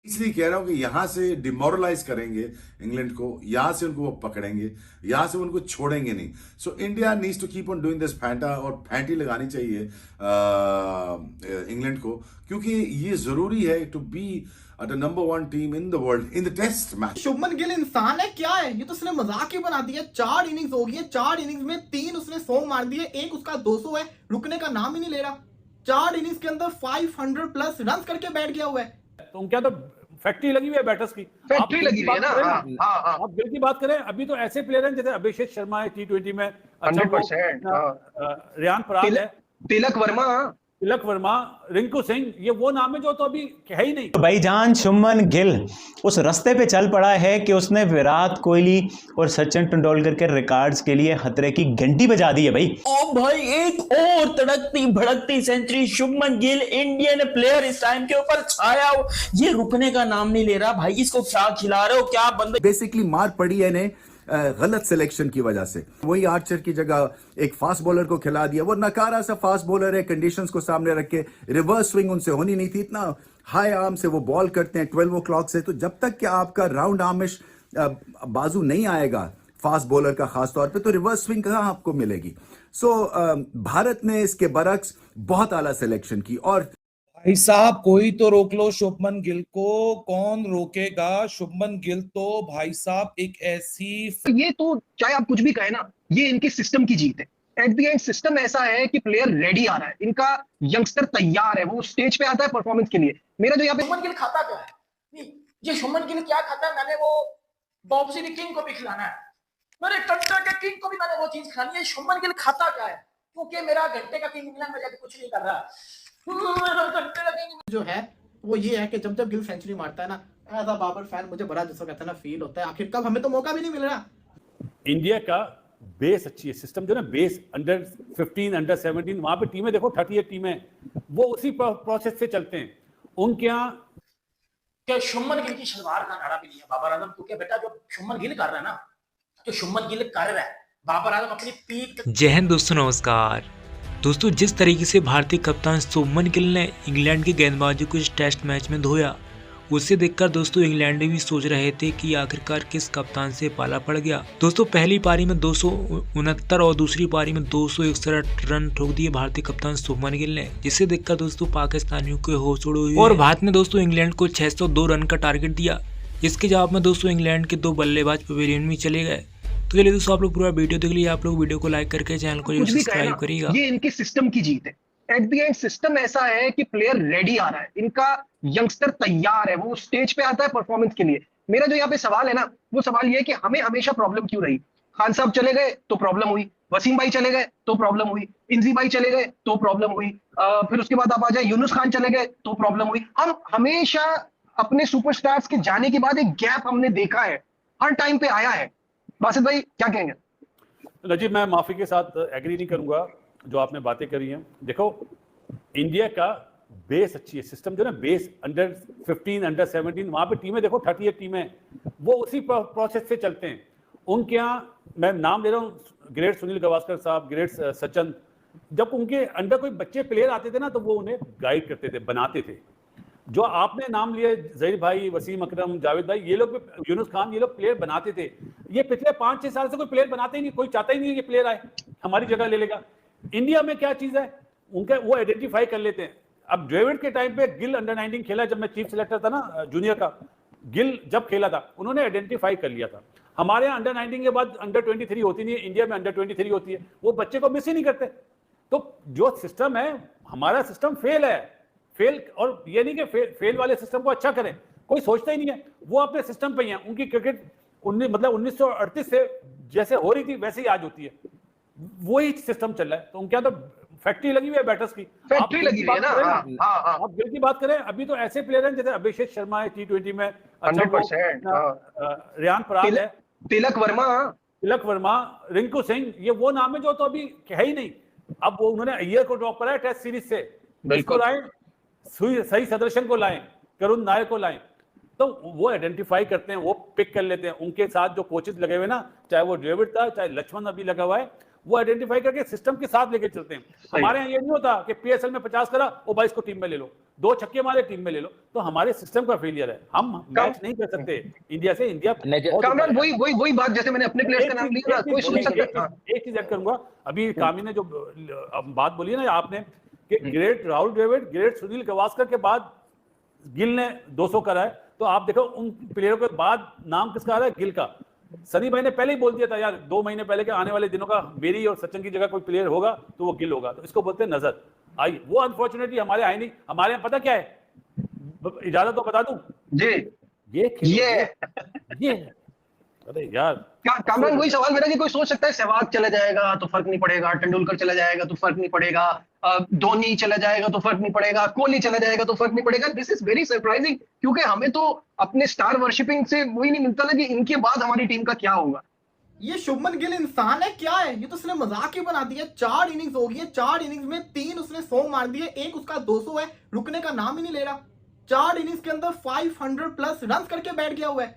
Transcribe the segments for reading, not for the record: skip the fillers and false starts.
इसलिए कह रहा हूं कि यहां से डिमोरलाइज करेंगे इंग्लैंड को, यहां से उनको वो पकड़ेंगे, यहां से उनको छोड़ेंगे नहीं। So India needs to keep on doing this फैंटा, और फैंटी लगानी चाहिए इंग्लैंड को, क्योंकि ये जरूरी है to be the number 1 team in the world in the test match. Shubman Gill इंसान है क्या है? ये तो उसने मजाक ही बना दिया। 4 इनिंग्स हो गई है, 4 इनिंग्स में 3 उसने 100 मार दिए, एक उसका 200 है, रुकने का नाम ही नहीं ले रहा। 4 इनिंग्स के अंदर 500 प्लस रन करके बैठ गया हुआ है। तो क्या तो फैक्ट्री लगी हुई है बैटर्स की, फैक्ट्री लगी हुई है ना। आप गिल की बात करें, अभी तो ऐसे प्लेयर हैं जैसे अभिषेक शर्मा है T20 में, 100%। रियान पराग है, तिलक वर्मा, रिंकू सिंह, ये वो नाम है जो तो अभी है ही नहीं। तो भाईजान शुभमन गिल उस रास्ते पे चल पड़ा है कि उसने विराट कोहली और सचिन तेंदुलकर के रिकॉर्ड्स के लिए खतरे की घंटी बजा दी है भाई। ओ भाई, एक और तड़कती भड़कती century. Shubman Gill Indian player इस टाइम के ऊपर छाया, ये रुकने का नाम नहीं ले रहा भाई। इसको क्या खिला रहे हो, क्या बंदे। बेसिकली मार पड़ी है इन्हें गलत सिलेक्शन की वजह से। वही आर्चर की जगह एक फास्ट बॉलर को खिला दिया, वो नकारा सा फास्ट बॉलर है, कंडीशंस को सामने रख के रिवर्स स्विंग उनसे होनी नहीं थी। इतना हाई आर्म से वो बॉल करते हैं 12 o'clock से, तो जब तक कि आपका राउंड आर्मिश बाजू नहीं आएगा फास्ट बॉलर का खास तौर पे, तो रिवर्स स्विंग कहां आपको मिलेगी। सो भारत ने इसके बरक्स बहुत आला सिलेक्शन की। और भाई साहब, कोई तो रोक लो शुभमन गिल को। कौन रोकेगा? शुभमन गिल तो भाई साहब एक ऐसी, ये तो चाहे आप कुछ भी कहें ना, ये इनके सिस्टम की जीत है। एट द एंड सिस्टम ऐसा है कि प्लेयर रेडी आ रहा है, इनका यंगस्टर तैयार है, वो स्टेज पे आता है परफॉर्मेंस के लिए। मेरा जो यहाँ पे शुभमन गिल खाता क्या है? ये शुभमन गिल क्या खाता है? मैंने वो बॉब्सी किंग को भी खिलाना है, मेरे टंटा के किंग को भी मैंने वो चीज खानी है। शुभमन गिल खाता क्या है? क्योंकि मेरा घंटे का किंग इंग्लैंड में जाके कुछ नहीं कर रहा। जो है वो ये है कि जब जब गिल सेंचुरी मारता है ना, एज अ बाबर फैन मुझे बड़ा जिसको कहता है ना फील होता है, आखिर कब हमें तो मौका भी नहीं मिल रहा। इंडिया का बेस अच्छी है, सिस्टम जो ना बेस अंडर 15 अंडर 17 वहां पे टीमें देखो 38 टीमें, वो उसी प्रोसेस से चलते हैं उनके यहाँ। क्या शुभमन गिल की शलवार का नाड़ा भी नहीं है बाबर आजम? क्योंकि बेटा जो शुभमन गिल कर रहा है ना, जो शुभमन गिल कर रहा है, बाबर आजम अपनी पीक। जय हिंद दोस्तों, नमस्कार दोस्तों। जिस तरीके से भारतीय कप्तान शुभमन गिल ने इंग्लैंड के गेंदबाजों को इस टेस्ट मैच में धोया, उसे देखकर दोस्तों इंग्लैंडी भी सोच रहे थे कि आखिरकार किस कप्तान से पाला पड़ गया। दोस्तों पहली पारी में 269 और दूसरी पारी में 261 रन ठोक दिए भारतीय कप्तान शुभमन गिल ने, जिसे देखकर दोस्तों पाकिस्तानियों के होश उड़े हुए और भारत ने दोस्तों इंग्लैंड को 602 रन का टारगेट दिया। इसके जवाब में दोस्तों इंग्लैंड के 2 बल्लेबाज पवेलियन में चले गए। तो चलिए दोस्तों, आप लोग पूरा वीडियो देख लीजिए, आप लोग वीडियो को लाइक करके चैनल को सब्सक्राइब करिएगा। ये इनके सिस्टम की जीत है। एट द एंड सिस्टम ऐसा है कि प्लेयर रेडी आ रहा है, इनका यंगस्टर तैयार है, वो स्टेज पे आता है परफॉर्मेंस के लिए। मेरा जो यहाँ पे सवाल है ना, वो सवाल ये है कि हमें हमेशा प्रॉब्लम क्यों रही? खान साहब चले गए तो प्रॉब्लम हुई, वसीम भाई चले गए तो प्रॉब्लम हुई, इंजी भाई चले गए तो प्रॉब्लम हुई, फिर उसके बाद आप आ जाए यूनुस खान चले गए तो प्रॉब्लम हुई। हम हमेशा अपने सुपरस्टार्स के जाने के बाद एक गैप हमने देखा है, हर टाइम पे आया है। बासित भाई क्या कहेंगे? नजीब, मैं माफी के साथ एग्री नहीं करूंगा जो आपने बातें करी हैं। देखो इंडिया का बेस अच्छी है, सिस्टम जो ना बेस अंडर 15 अंडर 17 वहां पे टीमें देखो 38 टीमें, वो उसी प्रोसेस से चलते हैं उनके यहाँ। मैं नाम ले रहा हूँ, ग्रेट सुनील गावस्कर साहब, ग्रेट सचिन, जब उनके अंडर कोई बच्चे प्लेयर आते थे ना तो वो उन्हें गाइड करते थे, बनाते थे। जो आपने नाम लिए जहीर भाई, वसीम अकरम, जावेद भाई, ये लोग, यूनुस खान, ये लोग प्लेयर बनाते थे। ये पिछले 5-6 साल से कोई प्लेयर बनाते ही नहीं, कोई चाहता ही नहीं ये प्लेयर आए हमारी जगह ले लेगा। इंडिया में क्या चीज है, उनका वो आइडेंटिफाई कर लेते हैं। अब ड्रेविड के टाइम पे गिल अंडर 19 खेला, जब मैं चीफ सिलेक्टर था ना जूनियर का, गिल जब खेला था उन्होंने आइडेंटिफाई कर लिया था। हमारे यहाँ अंडर 19 के बाद अंडर 23 होती नहीं है, इंडिया में अंडर 23 होती है, वो बच्चे को मिस ही नहीं करते। तो जो सिस्टम है, हमारा सिस्टम फेल है, फेल। और ये नहीं कि फेल वाले सिस्टम को अच्छा करें, कोई सोचता ही नहीं है। वो अपने सिस्टम पे ही है, उनकी क्रिकेट 1938 से जैसे हो रही थी वैसे ही आज होती है, वही सिस्टम चल रहा है। तो उनके तो फैक्ट्री लगी हुई है बैटर्स की, फैक्ट्री लगी हुई है ना। आप गिल की बात करें, अभी तो ऐसे प्लेयर हैं जैसे अभिषेक शर्मा है T20 में, 100%। रियान पराग है, तिलक वर्मा, रिंकू सिंह, ये वो नाम है जो तो अभी है ही नहीं। अब वो उन्होंने अय्यर को ड्रॉप करा है टेस्ट सीरीज से, बिल्कुल लाए, सही सदर्शन को लाएं, करुण नायर को लाएं, तो वो आइडेंटिफाई करते हैं, वो पिक कर लेते हैं। उनके साथ जो कोचेस लगे हुए ना, चाहे वो ड्रेविड था, चाहे लक्ष्मण अभी लगा हुआ है, वो आइडेंटिफाई करके सिस्टम के साथ लेके चलते हैं। हमारे यहाँ ये नहीं होता कि पीएसएल में 50 करा और 22 को टीम में ले लो, 2 छक्के मारे टीम में ले लो। तो हमारे सिस्टम का फेलियर है, हम मैच नहीं कर सकते इंडिया से। इंडिया कामरान वही बात, जैसे मैंने अपने प्लेयर्स का नाम लिया ना, कोई सोच सकता है। एक चीज ऐड करूंगा, अभी कामी ने जो बात बोली है ना आपने कि ग्रेट राहुल द्रविड़, ग्रेट सुनील गावस्कर के बाद गिल ने 200 करा है, तो आप देखो उन प्लेयरों के बाद नाम किसका आ रहा है? गिल का। सनी भाई ने पहले ही बोल दिया था यार 2 महीने पहले के आने वाले दिनों का मेरी और सचिन की जगह कोई प्लेयर होगा तो वो गिल होगा। तो इसको बोलते हैं नजर आई। वो अनफॉर्चुनेटली हमारे आई नहीं। हमारे यहाँ पता क्या है, इजाजत तो बता दूं जी, ये अरे यार कामरान वही सवाल मेरा कि कोई सोच सकता है सहवाग चला जाएगा तो फर्क नहीं पड़ेगा, तेंदुलकर चला जाएगा तो फर्क नहीं पड़ेगा, धोनी चला जाएगा तो फर्क नहीं पड़ेगा, कोहली चला जाएगा तो फर्क नहीं पड़ेगा। दिस इज वेरी सरप्राइजिंग, क्योंकि हमें तो अपने स्टार वर्शिपिंग से वही नहीं मिलता ना कि इनके बाद हमारी टीम का क्या होगा। ये शुभमन गिल इंसान है क्या है? ये तो उसने मजाक ही बना दिया। 4 इनिंग्स हो गई है, 4 इनिंग्स में 3 उसने 100 मार दिए, एक उसका 200 है, रुकने का नाम ही नहीं ले रहा। 4 इनिंग्स के अंदर 500 प्लस रन करके बैठ गया हुआ है।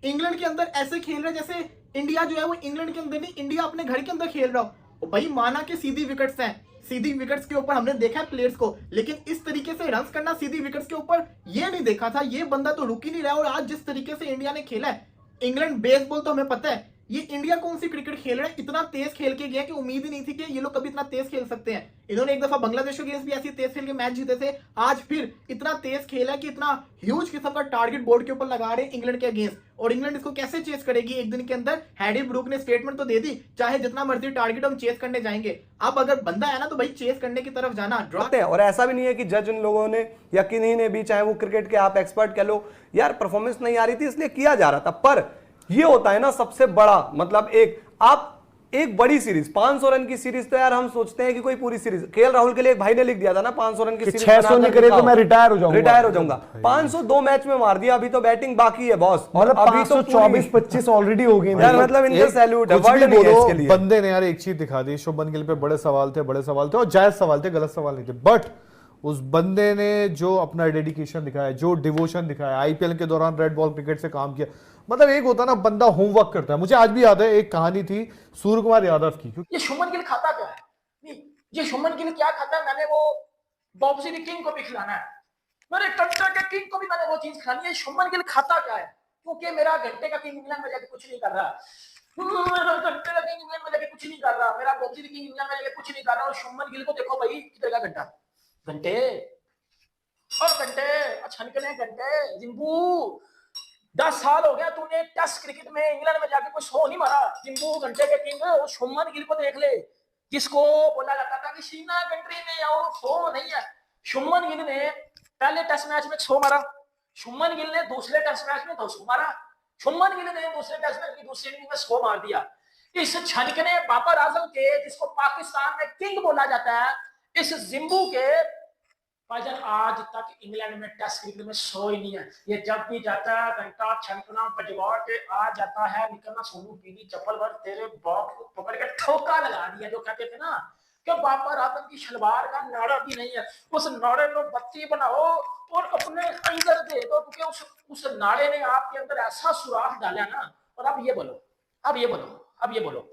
इंग्लैंड के अंदर ऐसे खेल रहे जैसे इंडिया जो है वो इंग्लैंड के अंदर नहीं, इंडिया अपने घर के अंदर खेल रहा हो। भाई माना कि सीधी विकेट्स हैं, सीधी विकेट्स के ऊपर हमने देखा है प्लेयर्स को, लेकिन इस तरीके से रन करना सीधी विकेट्स के ऊपर ये नहीं देखा था। ये बंदा तो रुक ही नहीं रहा। और आज जिस तरीके से इंडिया ने खेला है, इंग्लैंड बेसबॉल तो हमें पता है, ये इंडिया कौन सी क्रिकेट खेल रहा है, इतना तेज खेल के गया कि उम्मीद ही नहीं थी कि ये लोग कभी इतना तेज खेल सकते हैं। इन्होंने एक दफा बांग्लादेश के अगेंस्ट भी ऐसी तेज खेल के मैच जीते थे, आज फिर इतना तेज खेला कि इतना ह्यूज किस्म का टारगेट बोर्ड के ऊपर लगा रहे हैं इंग्लैंड के अगेंस्ट। और इंग्लैंड इसको कैसे चेस करेगी एक दिन के अंदर? हैरी ब्रूक ने स्टेटमेंट तो दे दी, चाहे जितना मर्जी टारगेट हम चेस करने जाएंगे। अब अगर बंदा है ना तो भाई चेस करने की तरफ जाना ड्रॉ। और ऐसा भी नहीं है कि जज उन लोगों ने या किन्हीं ने भी, चाहे वो क्रिकेट के आप एक्सपर्ट कह लो, यार परफॉर्मेंस नहीं आ रही थी इसलिए किया जा रहा था। पर ये होता है ना सबसे बड़ा मतलब एक बड़ी सीरीज 500 रन की सीरीज, तो यार हम सोचते हैं कि कोई पूरी सीरीज, केएल राहुल के लिए एक भाई ने लिख दिया था ना 500 रन की सीरीज 600 नहीं करे तो मैं रिटायर हो जाऊंगा। 502 मैच में मार दिया, अभी तो बैटिंग बाकी है बॉस। मतलब अभी तो 24-25 ऑलरेडी हो गई यार, मतलब इनका सैल्यूट है, वर्ल्ड नहीं है इसके लिए। बंदे ने यार एक चीज दिखा दी, शुभमन गिल पे बड़े सवाल थे और जायज सवाल थे, गलत सवाल नहीं थे, बट उस बंदे ने जो अपना डेडिकेशन दिखाया, जो डिवोशन दिखाया, आईपीएल के दौरान रेड बॉल क्रिकेट से काम किया, मतलब एक होता ना बंदा होमवर्क करता है। मुझे आज भी याद है एक कहानी थी सूर्य कुमार यादव की। ये शुभमन गिल खाता क्या है? नहीं, ये शुभमन गिल क्या खाता है? मैंने वो बॉब्सी द किंग को भी खिलाना है, मेरे टट्टा के किंग को भी मैंने वो चीज खिलानी है। शुभमन गिल खाता क्या है? क्योंकि मेरा घंटे का किंग इंग्लैंड में जाके कुछ नहीं कर रहा, मेरा घंटे का किंग इंग्लैंड में जाके कुछ नहीं कर रहा, मेरा बॉब्सी द किंग इंग्लैंड में जाके कुछ नहीं कर रहा। और शुभमन गिल को देखो भाई कितने का घंटे और घंटे छनकने घंटे। जिम्बू 10 साल हो गया तूने टेस्ट क्रिकेट में इंग्लैंड में जाके कोई 100 नहीं मारा। जिम्बू घंटे के किंग। और शुभमन गिल को देख ले, जिसको बोला जाता था कि सीना कंट्री में और 100 नहीं है। शुभमन गिल ने पहले टेस्ट मैच में 100 मारा, शुभमन गिल ने दूसरे टेस्ट मैच में 200 मारा, शुभमन गिल ने दूसरे टेस्ट मैच की दूसरी इनिंग में 100 मार दिया। इस छनकने बाबर आजम के, जिसको पाकिस्तान में किंग बोला जाता है, इस जिम्बू के भाईजान आज तक इंग्लैंड में टेस्ट क्रिकेट में 100 ही नहीं है। ये जब भी जाता है घंटा छनकना बजवा के आ जाता है, निकलना सोनू पीली चप्पल भर तेरे बाप को पकड़ के ठोका लगा दिया। जो कहते थे ना कि बाबर आजम की शलवार का नाड़ा भी नहीं है, उस नाड़े को बत्ती बनाओ और अपने अंदर दे दो, क्योंकि उस नाड़े ने आपके अंदर ऐसा सुराख डाला ना। और अब ये बोलो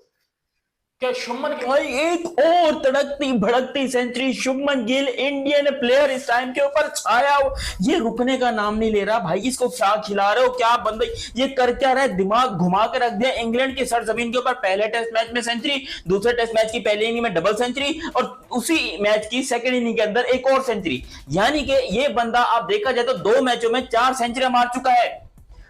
कि शुभमन गिल भाई एक और तड़कती भड़कती century, Shubman Gill Indian player इस टाइम के ऊपर छाया हो, ये रुकने का नाम नहीं ले रहा। भाई इसको क्या खिला रहे हो, क्या बंदा ये कर क्या रहा है? दिमाग घुमा के रख दिया। इंग्लैंड की सरजमीन के ऊपर पहले टेस्ट मैच में सेंचुरी, दूसरे टेस्ट मैच की पहले इनिंग में डबल सेंचुरी और उसी मैच की सेकंड इनिंग के अंदर एक और सेंचुरी। यानी कि ये बंदा आप देखा जाए तो 2 मैचों में 4 सेंचुरियां मार चुका है।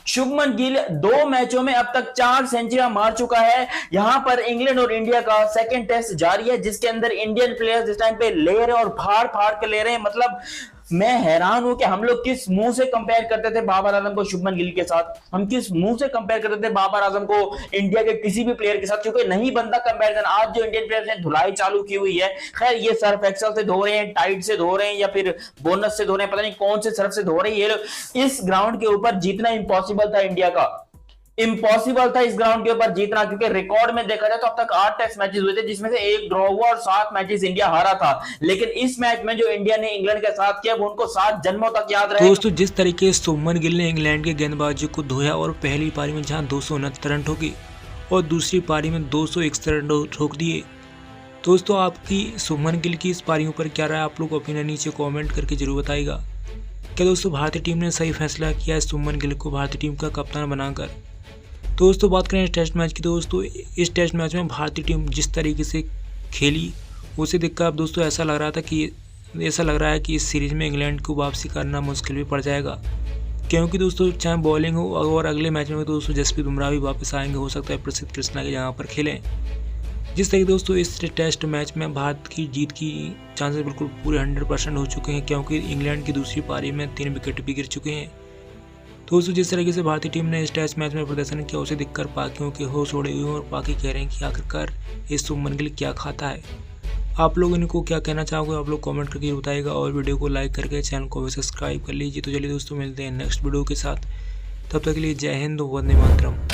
शुभमन गिल 2 मैचों में अब तक 4 सेंचुरियां मार चुका है। यहां पर इंग्लैंड और इंडिया का सेकंड टेस्ट जारी है, जिसके अंदर इंडियन प्लेयर्स इस टाइम पे ले रहे हैं और फाड़ के ले रहे हैं। मतलब मैं हैरान हूं कि हम लोग किस मुंह से कंपेयर करते थे बाबर आजम को शुभमन गिल के साथ, हम किस मुंह से कंपेयर करते थे बाबर आजम को इंडिया के किसी भी प्लेयर के साथ, क्योंकि नहीं बनता कंपैरिजन। आज जो इंडियन प्लेयर्स ने धुलाई चालू की हुई है, खैर ये सर्फ एक्सेल से धो रहे हैं, टाइड से धो रहे हैं या फिर बोनस से धो रहे हैं, पता नहीं कौन से सर्फ से धो रहे हैं ये लोग। इस ग्राउंड के ऊपर जीतना इंपॉसिबल था इंडिया का, इंपॉसिबल था इस ग्राउंड के ऊपर जीतना, क्योंकि रिकॉर्ड में देखा जाए तो अब तक 8 टेस्ट मैचेस हुए थे, जिसमें से 1 ड्रॉ हुआ और 7 मैचेस इंडिया हारा था। लेकिन इस मैच में जो इंडिया ने इंग्लैंड के साथ किया वो उनको 7 जन्मों तक याद रहेगा। दोस्तों जिस तरीके से शुभमन गिल ने इंग्लैंड के गेंदबाजों को धोया और पहली पारी में जहां 269 रन ठोकी, और दूसरी पारी में 261 रन ठोक दिए। दोस्तों आपकी शुभमन गिल की इस पारियों पर क्या राय, आप लोग ओपिनियन नीचे कमेंट करके जरूर बताइएगा। क्या दोस्तों भारतीय टीम ने सही फैसला किया है शुभमन गिल को भारतीय टीम का कप्तान बनाकर। दोस्तों बात करें इस टेस्ट मैच की, दोस्तों इस टेस्ट मैच में भारतीय टीम जिस तरीके से खेली उसे देखकर अब दोस्तों ऐसा लग रहा है कि इस सीरीज में इंग्लैंड को वापसी करना मुश्किल भी पड़ जाएगा, क्योंकि दोस्तों चाहे बॉलिंग हो और अगले मैच में दोस्तों जसप्रीत बुमराह भी वापस आएंगे, हो सकता है प्रसिद्ध कृष्णा के जगह पर खेलें। जिस तरीके दोस्तों इस टेस्ट मैच में भारत की जीत की चांसेस बिल्कुल पूरे 100% हो चुके हैं, क्योंकि इंग्लैंड की दूसरी पारी में 3 विकेट भी गिर चुके हैं। दोस्तों जिस तरीके से भारतीय टीम ने इस टेस्ट मैच में प्रदर्शन किया उसे देखकर पाकियों के होश उड़े हुए और पाकी कह रहे हैं कि आखिरकार इस शुभमन गिल क्या खाता है। आप लोग इनको क्या कहना चाहोगे, आप लोग कमेंट करके बताइएगा और वीडियो को लाइक करके चैनल को भी सब्सक्राइब कर लीजिए। तो चलिए दोस्तों मिलते हैं नेक्स्ट वीडियो के साथ, तब तक के लिए जय हिंद, वंदे मातरम।